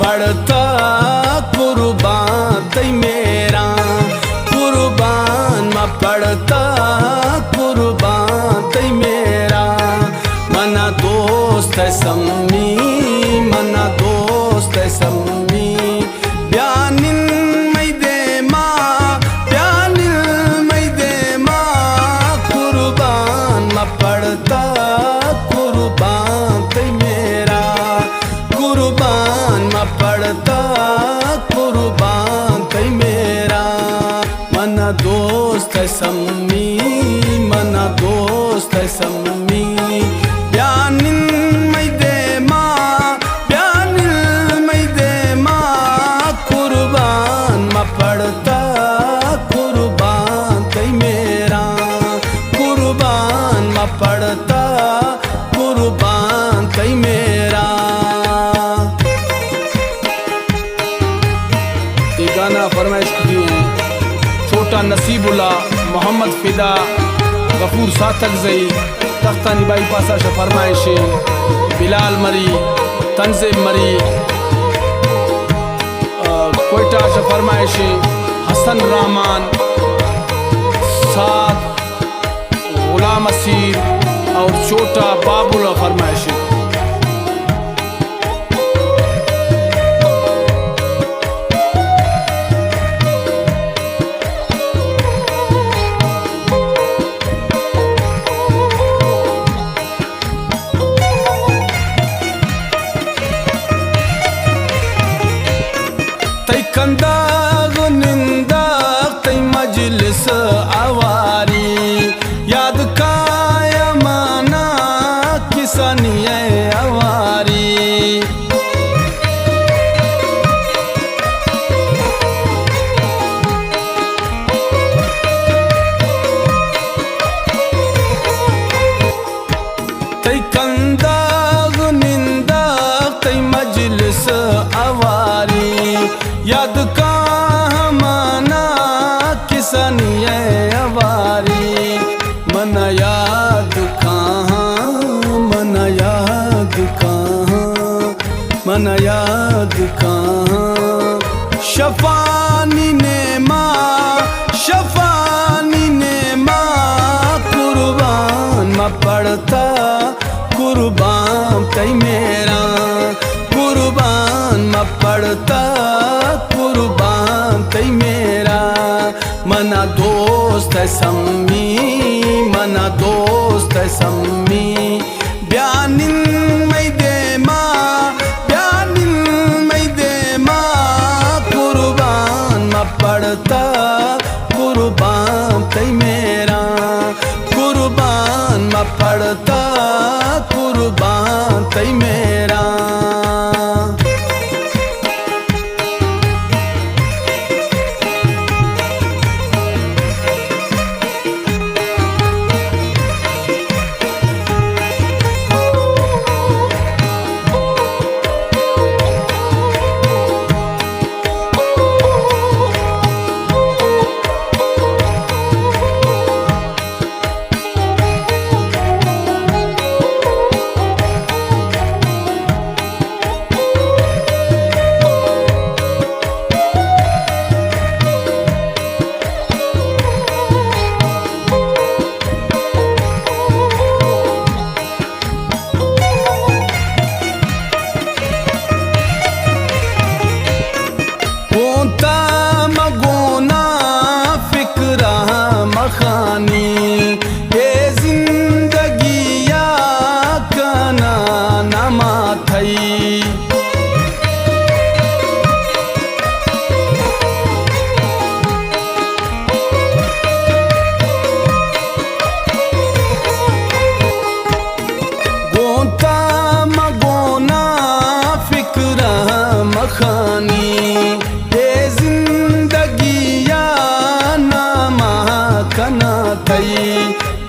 पड़ता कुर्बान तई मेरा, कुर्बान मा पड़ता कुर्बान तई मेरा। मना दोस्त है सम्मी, मना दोस्त है सम्मी, ब्यानिन मई दे माँ, ब्यानिन मई दे माँ, कुर्बान मा पड़ता कुर्बान तई मेरा, कुर्बान मा पड़ता कुर्बान तई मेरा। मना दोस्त है सम्मी, मना दोस्त है सम्मी, ब्यानिन मई दे माँ, ब्यानिन मई दे माँ, कुर्बान मा पड़ता कुर्बान तई मेरा, कुर्बान मा पड़ता कुर्बान तई मेरा। ये गाना फरमाइश किए हैं छोटा नसीबुल्ला, मोहम्मद फिदा, गफूर सातकजई, तख्तानी बाई पासा से फरमाइश, बिलाल मरी, तंजीम मरी, कोयटा से फरमाइश, हसन रहमान, साद गुलाम असीर और छोटा बाबुल फरमाइश। तई कंदाग निंदाग तई मजलिस आवारी, याद काया माना किसानिय आवारी। तई कंदाग निंदाग तई मजलिस आवारी, याद कहाँ माना किसानिय अवारी। मन याद कहाँ, मन याद कहाँ, मन याद कहाँ, शफानी ने माँ, शफानी ने माँ, कुर्बान मा पड़ता कुर्बान तई मेरा, कुर्बान मा पड़ता कुर्बान तई मेरा। मना दोस्त है सम्मी, मना दोस्त है सम्मी, ब्यानिन मई दे माँ, ब्यानिन मई दे माँ, कुर्बान मा पड़ता कुर्बान तई मेरा, कुर्बान मा पड़ता कुर्बान तई मेरा।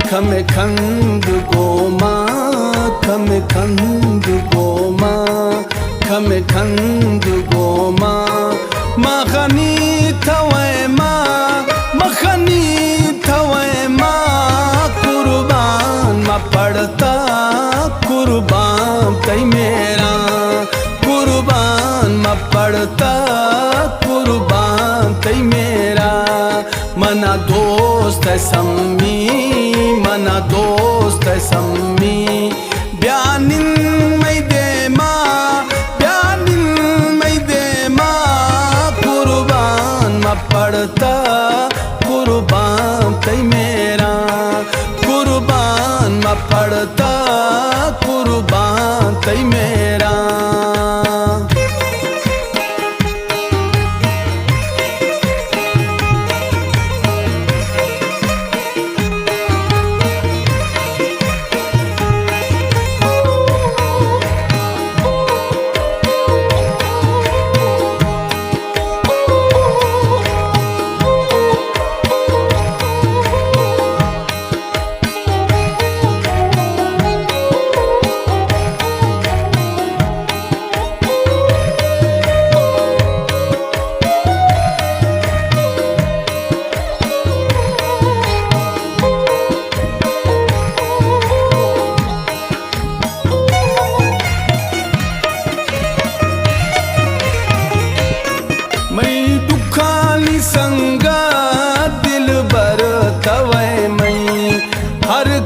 खमे खंद गोमा, खमे खंद गोमा, खमे खंद गोमा, मखनी थवे माँ, मखनी थवे माँ, कुर्बान मा पड़ता कुर्बान तई मेरा, कुर्बान मा दोस्त सम्मी मना दोस्त सम्मी ब्यानिन मैदेमा कुर्बान मा पड़ता कुर्बान तई मेरा कुर्बान मा पड़ता कुर्बान तई मेरा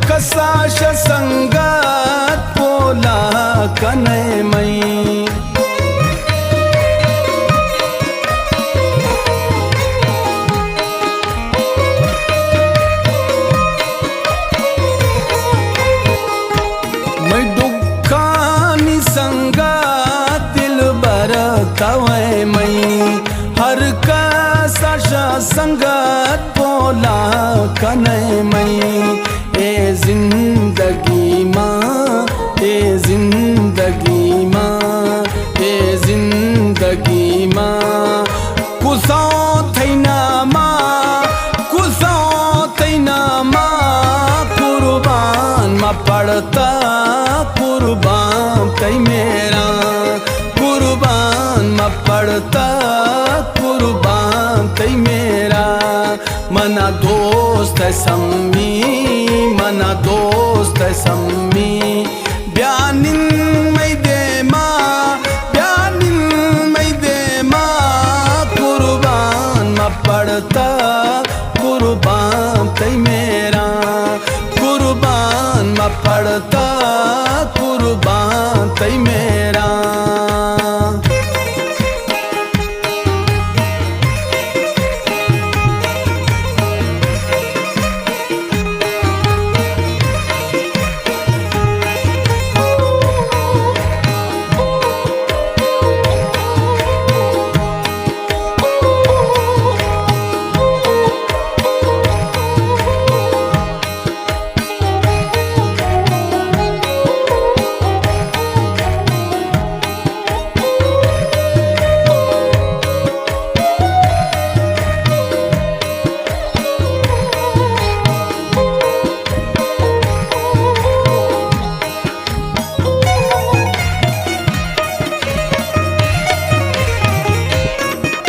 कसाश संगत पोला कने मई मैं दुखानी संगत दिल बर तवे मई हर कसाश संगत पोला कने मई ए जिंदगी माँ ए जिंदगी माँ ए जिंदगी माँ कुसौ थैना माँ कुर्बान मा पड़ता कुर्बान तई मेरा कुर्बान मा पड़ता कुर्बान तई मेरा मना दोस्त सम्मी मना दोस्त सम्मी ब्यानिन मैदेमा कुर्बान मा पड़ता कुर्बान तई मेरा कुर्बान मा पड़ता कुर्बान तई मेरा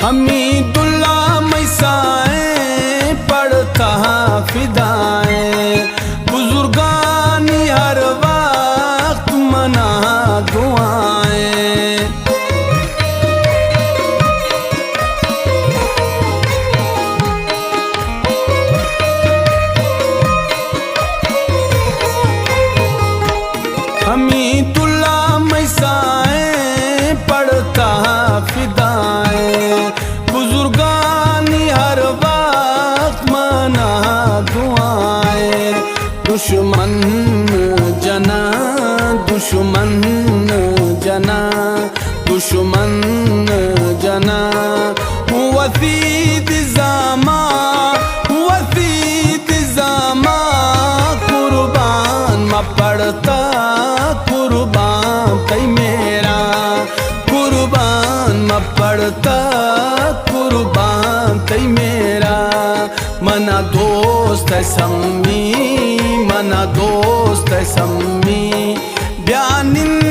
हमीदुल्ला मैसाएं पढ़ता फिदाएं बुजुर्गानी हर वक्त मना दुआएं हमीदुल्ला मैसाएं पढ़ता फिदाएं बुजुर्गानी हर वक्त मना दुआएं दुश्मन जना दुश्मन जना दुश्मन जना वसीद जामा कुर्बान मा पड़ता कुर्बान तई मेरा कुर्बान मा पड़ता कुर्बान तई मेरा मना दोस्त सम्मी मना दोस्त सम्मी ब्यानिन